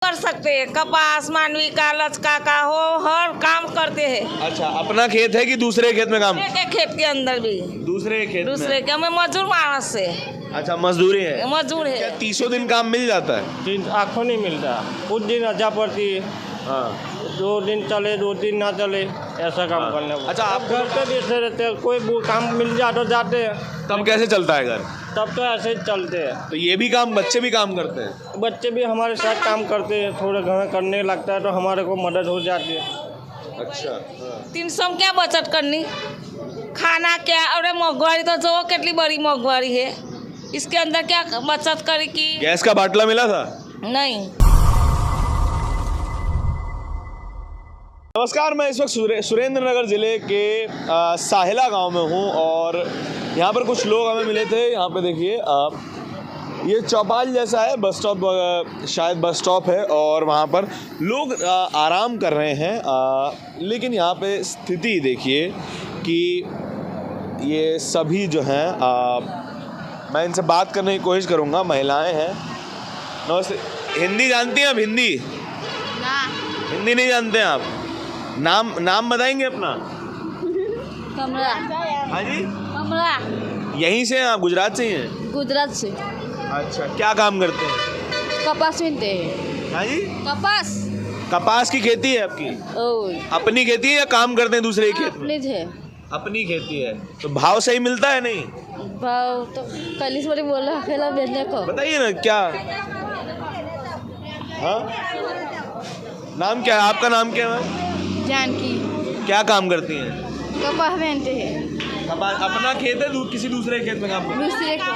कर सकते हैं, कपास मांडवी का लचका का हो हर काम करते हैं। अच्छा, अपना खेत है कि दूसरे खेत में काम? दूसरे के खेत के अंदर भी दूसरे खेत में? दूसरे के, हमें मजदूर मानस से अच्छा, मजदूरी है। मजदूर क्या है। 30 दिन काम मिल जाता है? तीन आँखों नहीं मिलता, कुछ दिन रजा पड़ती है, हाँ। 2 दिन चले 2 दिन ना चले, ऐसा काम हाँ। करना पड़ता। अच्छा, आप आपको घर पे बैठे रहते हैं, कोई वो काम मिल जाए तो जाते हैं, तब कैसे चलता है घर? तब तो ऐसे ही चलते हैं। तो ये भी काम, बच्चे भी काम करते हैं? बच्चे भी हमारे साथ काम करते हैं, थोड़े घर करने लगता है तो हमारे को मदद हो जाती है। अच्छा, 300 में क्या बचत करनी, खाना क्या, अरे महंगाई तो जो कितनी बड़ी महंगाई है, इसके अंदर क्या बचत करी की गैस का बाटला मिला था? नहीं। नमस्कार, मैं इस वक्त सुरेंद्र नगर ज़िले के साहिला गांव में हूं और यहाँ पर कुछ लोग हमें मिले थे। यहाँ पे देखिए ये चौपाल जैसा है, बस स्टॉप, शायद बस स्टॉप है और वहाँ पर लोग आराम कर रहे हैं। लेकिन यहाँ पे स्थिति देखिए कि ये सभी जो हैं, मैं इनसे बात करने की कोशिश करूँगा, महिलाएं हैं। नमस्ते, हिंदी जानती हैं आप? हिंदी हिंदी नहीं जानते हैं आप? नाम बताएंगे अपना? कमला। हाँ जी, कमला। यहीं से हैं आप? गुजरात से ही हैं? गुजरात से। अच्छा, क्या काम करते हैं? कपास बीनते हैं। हाँ जी, कपास। कपास की खेती है आपकी? अपनी खेती है या काम करते हैं दूसरे के खेत में? अपनी है। अपनी खेती है। तो भाव सही मिलता है नहीं? भाव तो 40 वाली बोला अकेला बेचने को। बताइए ना क्या। हाँ, नाम क्या है आपका? नाम क्या है? जानकी। क्या काम करती हैं? कपास बीनते हैं। कपास अपना खेत है, किसी दूसरे खेत में काम करते दूसरे को।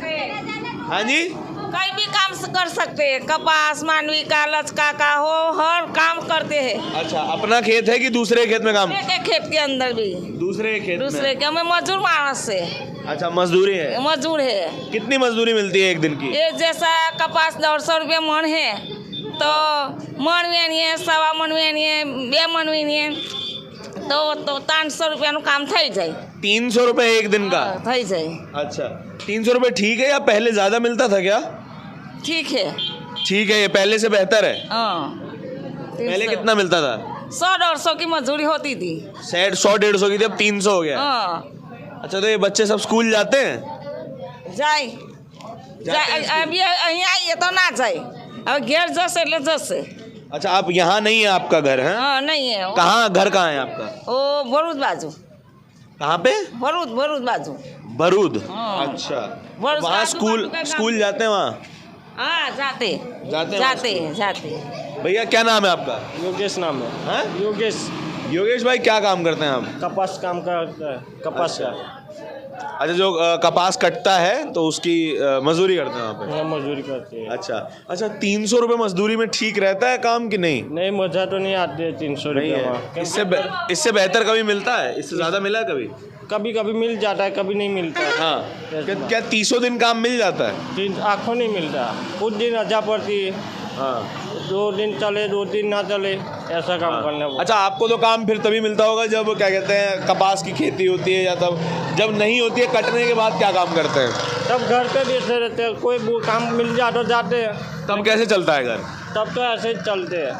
हैं? हाँ जी, कहीं भी काम कर सकते हैं, कपास मांडवी का लचका का हो हर काम करते हैं। अच्छा, अपना खेत है कि दूसरे खेत में काम? दूसरे के खेत के अंदर भी दूसरे खेत दूसरे में? के, हमें मजदूर मानस से अच्छा, मजदूरी है। मजदूर है। कितनी मजदूरी मिलती है एक दिन की? ये जैसा कपास 150 रुपये मन है तो मन में नहीं है, 1.25 मन में नहीं है, 2 मन में नहीं है, तो 300 रुपयाનું કામ થઈ જાય। 300 रुपए एक दिन का? થઈ જાય। अच्छा, 300 रुपए ठीक है या पहले ज़्यादा मिलता था क्या? ठीक है। ठीक है, ये पहले से बेहतर है। हाँ, पहले कितना मिलता था? 100-150 की मजदूरी होती थी। 100-150 की थी, अब 300 हो गया। हाँ, अच्छा, तो ये बच्चे सब स्कूल जाते हैं? જાય अभी અહીંયા आइए तो ना जाए, अब घेर जसे એટલે जसे। अच्छा, आप यहाँ नहीं है आपका घर है? हाँ, नहीं है कहाँ घर कहाँ है आपका? वो भरूच बाजू। कहाँ पे? भरूच बाजू। भरूद? हाँ। अच्छा, भरूच वहाँ बाजू स्कूल का गाँव। स्कूल जाते हैं वहाँ? हाँ, जाते जाते। भैया क्या नाम है आपका? योगेश नाम है। हाँ? योगेश। योगेश भाई, क्या काम करते हैं आप? कपास काम करता है, कपास का। अच्छा, जो कपास कटता है तो उसकी मजदूरी करते हैं वहाँ पे? यहाँ मजदूरी करते हैं। अच्छा, 300 रुपए मजदूरी में ठीक रहता है काम कि नहीं? नहीं, मजा तो नहीं आती है 300 नहीं रुपये है। वहाँ। इससे बेहतर कभी मिलता है? इससे ज़्यादा मिला है कभी? कभी कभी मिल जाता है, कभी नहीं मिलता है। हाँ। क्या 30 दिन काम मिल जाता है? तीन आँखों नहीं मिलता, कुछ दिन रजा पड़ती है, हाँ। 2 दिन चले 2 दिन ना चले, ऐसा काम करना पड़ता। अच्छा, आपको तो काम फिर तभी मिलता होगा जब क्या कहते हैं कपास की खेती होती है, या तब जब नहीं होती है कटने के बाद क्या काम करते हैं? तब घर पे बैठे रहते हैं, कोई वो काम मिल जाए तो जाते हैं, तब कैसे चलता है घर? तब तो ऐसे ही चलते हैं।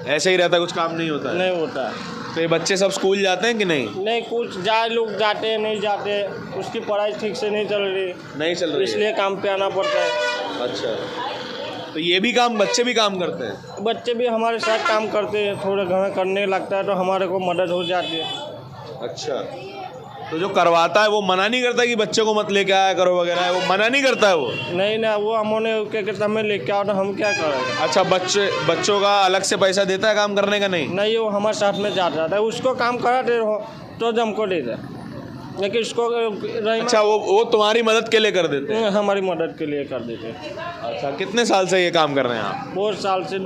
ऐसे ही रहता है, कुछ काम नहीं होता है? नहीं होता है। तो ये बच्चे सब स्कूल जाते हैं कि नहीं? नहीं, कुछ जाए लोग जाते हैं, नहीं जाते, उसकी पढ़ाई ठीक से नहीं चल रही, नहीं चल रही है। इसलिए काम पे आना पड़ता है। अच्छा, तो ये भी काम, बच्चे भी काम करते हैं? बच्चे भी हमारे साथ काम करते हैं, थोड़े घर करने लगता है तो हमारे को मदद हो जाती है। अच्छा, तो जो करवाता है वो मना नहीं करता कि बच्चे को मत लेके आया करो वगैरह, वो मना नहीं करता है वो? नहीं ना, वो हमने क्या कहते हमें लेके आओ तो हम क्या करेंगे। अच्छा, बच्चों का अलग से पैसा देता है काम करने का? नहीं, नहीं, वो हमारे साथ में जाता था, उसको काम कराते रहो तो हमको देते, लेकिन इसको अच्छा, वो तुम्हारी मदद के लिए कर देते हैं? हमारी मदद के लिए कर देते। अच्छा, कितने साल से ये काम कर रहे हैं आप? बहुत साल से,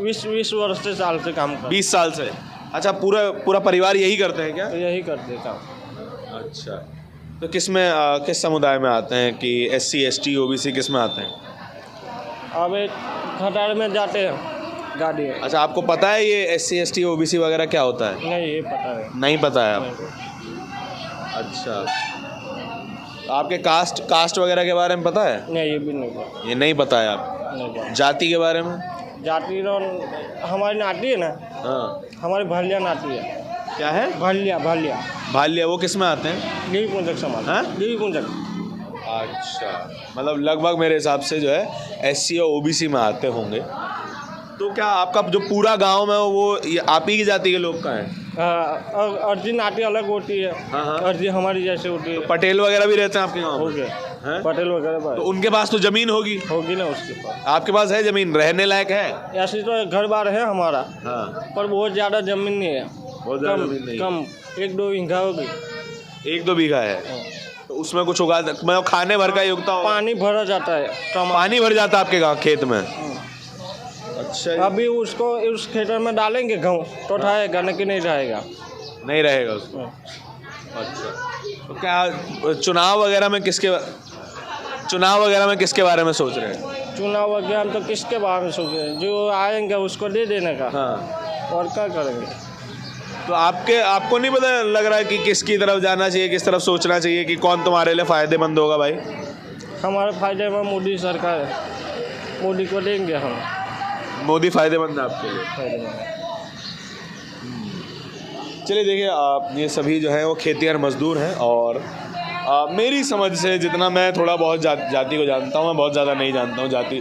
20 वर्ष से साल से काम कर। 20 साल से? अच्छा, पूरा परिवार यही करते हैं क्या? यही करते काम। अच्छा, तो किस समुदाय में आते हैं कि SC ST OBC किस में आते हैं? अब एक खटार में जाते हैं गाड़ी। अच्छा, आपको पता है ये SC ST OBC वगैरह क्या होता है? नहीं, ये पता है। नहीं पता है आपको? अच्छा, तो आपके कास्ट वगैरह के बारे में पता है? नहीं, ये भी नहीं पता। ये नहीं पता है आपको? नहीं पता। जाति के बारे में? जाति तो हमारी नाती है ना, हाँ, हमारी भलिया नाती है। क्या है? भलिया भलिया भालिया, वो किस में आते हैं? गिरी पुंजक समाज। हाँ? गिरी पुंजक। अच्छा, मतलब लगभग मेरे हिसाब से जो है SC और OBC में आते होंगे। तो क्या आपका जो पूरा गांव में वो ये आप ही की जाति के लोग का है? अर्जी नाती अलग होती है, हाँ, हाँ। अर्जी हमारी जैसे होती है। पटेल वगैरह भी रहते हैं आपके गांव हो में? गया हैं? पटेल वगैरह तो पर उनके पास तो जमीन होगी होगी ना उसके पास। आपके पास है जमीन, रहने लायक है? ऐसे तो घर बार है हमारा, हाँ, पर बहुत ज़्यादा जमीन नहीं है। बहुत ज़्यादा जमीन नहीं। कम 1-2 बीघा होगी। 1-2 बीघा है, तो उसमें कुछ उगा मतलब खाने भर का योगता होगा? पानी भरा जाता है, पानी भर जाता है आपके गाँव खेत में? अच्छा, अभी उसको उस खेतर में डालेंगे गेहूँ तो उठाएगा, लेकिन नहीं रहेगा। नहीं रहेगा उसमें। अच्छा, तो क्या चुनाव वगैरह में किसके बारे में सोच रहे हैं? चुनाव वगैरह हम तो किसके बारे में सोचे, जो आएंगे उसको दे देने का। हाँ, और क्या करेंगे? तो आपको नहीं पता लग रहा है कि किसकी तरफ जाना चाहिए, किस तरफ सोचना चाहिए कि कौन तुम्हारे लिए फ़ायदेमंद होगा भाई? हमारे फायदे में मोदी सरकार है, मोदी को देंगे हम। मोदी फ़ायदेमंद है आपके लिए? फायदेमंद। चलिए देखिए, ये सभी जो हैं वो खेतिहर मजदूर हैं और मेरी समझ से जितना मैं थोड़ा बहुत जाति को जानता हूँ, मैं बहुत ज़्यादा नहीं जानता हूँ जाति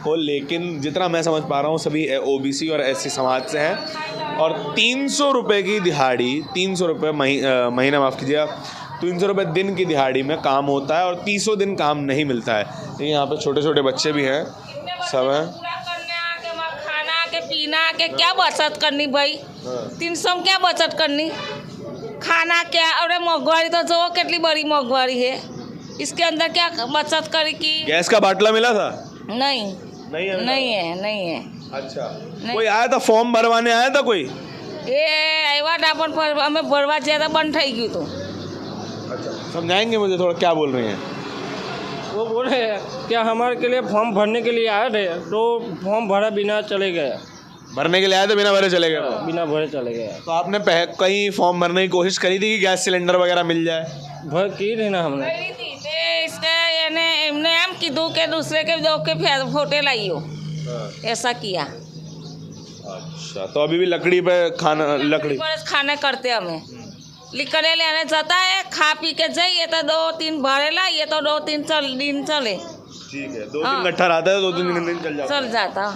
को, लेकिन जितना मैं समझ पा रहा हूँ सभी OBC और SC समाज से हैं। और 300 रुपये की दिहाड़ी, 300 रुपये महीना, माफ़ कीजिएगा, 300 रुपये दिन की दिहाड़ी में काम होता है और 300 दिन काम नहीं मिलता है। लेकिन यहाँ पे छोटे छोटे बच्चे भी हैं, सब हैं। खाना के पीना के क्या बचत करनी भाई? 300 में क्या बचत करनी? खाना क्या, अरे महंगाई तो जो कितनी बड़ी महंगाई है, इसके अंदर क्या बचत करी की? गैस का बाटला मिला था? नहीं नहीं है। अच्छा, कोई आया था फॉर्म भरवाने, आया था कोई? ये आया था अपन पर हमें भरवा ज़्यादा बंद થઈ ગયું तो। अच्छा, समझाएंगे मुझे थोड़ा क्या बोल रही हैं? वो बोल रहे हैं क्या हमारे के लिए फॉर्म भरने के लिए आए थे, तो फॉर्म भरा बिना चले गए। भरने के लिए आए थे, बिना भरे चले गए? बिना भरे चले गए। तो आपने कहीं फॉर्म भरने की कोशिश करी थी कि गैस सिलेंडर वगैरह मिल जाए? भर की थी ना हमने। इसके एमने हम कीधु के दूसरे के दो के फोटे लाइयो, ऐसा किया। अच्छा, तो अभी भी लकड़ी पे खाने करते हमें लिखने लेने जाता है, खा पी के जाइए तो 2-3 भरे लाइए तो 2-3 दिन चले। ठीक है, 2-3 गट्ठा रहता है, 2-3 दिन चल जाता।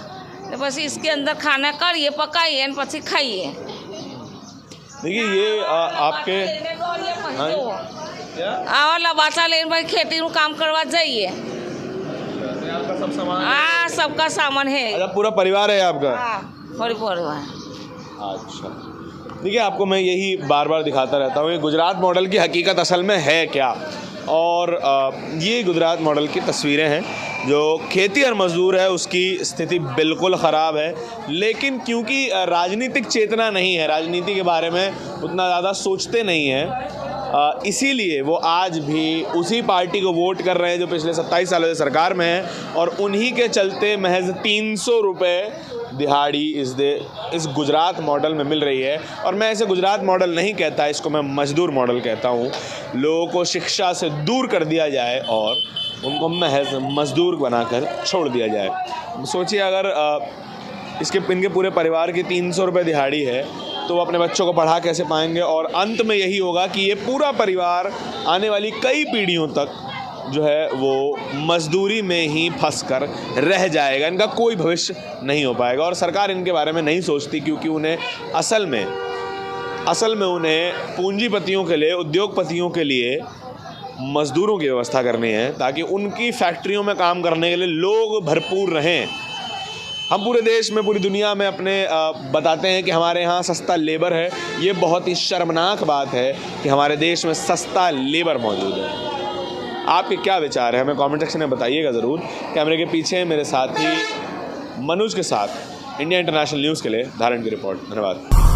तो बस इसके अंदर खाना करिए, पकाइए, પછી खाइए। देखिए ये आपके आवला बाचा लेन भाई खेती नु काम करवा जाइए। आपका सब सामान? हाँ, सबका सामान है। अच्छा, पूरा परिवार है आपका? हाँ, परिवार। अच्छा, देखिए आपको मैं यही बार बार दिखाता रहता हूँ, ये गुजरात मॉडल की हकीकत असल में है क्या। और ये गुजरात मॉडल की तस्वीरें हैं। जो खेतीहर मजदूर है उसकी स्थिति बिल्कुल ख़राब है, लेकिन क्योंकि राजनीतिक चेतना नहीं है, राजनीति के बारे में उतना ज़्यादा सोचते नहीं हैं, इसीलिए वो आज भी उसी पार्टी को वोट कर रहे हैं जो पिछले 27 सालों से सरकार में है। और उन्हीं के चलते महज 300 रुपये दिहाड़ी इस गुजरात मॉडल में मिल रही है। और मैं इसे गुजरात मॉडल नहीं कहता, इसको मैं मजदूर मॉडल कहता हूँ। लोगों को शिक्षा से दूर कर दिया जाए और उनको महज मजदूर बनाकर छोड़ दिया जाए। सोचिए अगर इनके पूरे परिवार की 300 रुपये दिहाड़ी है तो वो अपने बच्चों को पढ़ा कैसे पाएंगे। और अंत में यही होगा कि ये पूरा परिवार आने वाली कई पीढ़ियों तक जो है वो मजदूरी में ही फंस कर रह जाएगा, इनका कोई भविष्य नहीं हो पाएगा। और सरकार इनके बारे में नहीं सोचती, क्योंकि उन्हें असल में उन्हें पूंजीपतियों के लिए, उद्योगपतियों के लिए मज़दूरों की व्यवस्था करनी है, ताकि उनकी फैक्ट्रियों में काम करने के लिए लोग भरपूर रहें। हम पूरे देश में, पूरी दुनिया में अपने बताते हैं कि हमारे यहाँ सस्ता लेबर है। ये बहुत ही शर्मनाक बात है कि हमारे देश में सस्ता लेबर मौजूद है। आपके क्या विचार है, हमें कमेंट सेक्शन में बताइएगा ज़रूर। कैमरे के पीछे मेरे साथी मनोज के साथ इंडिया इंटरनेशनल न्यूज़ के लिए धारण की रिपोर्ट। धन्यवाद।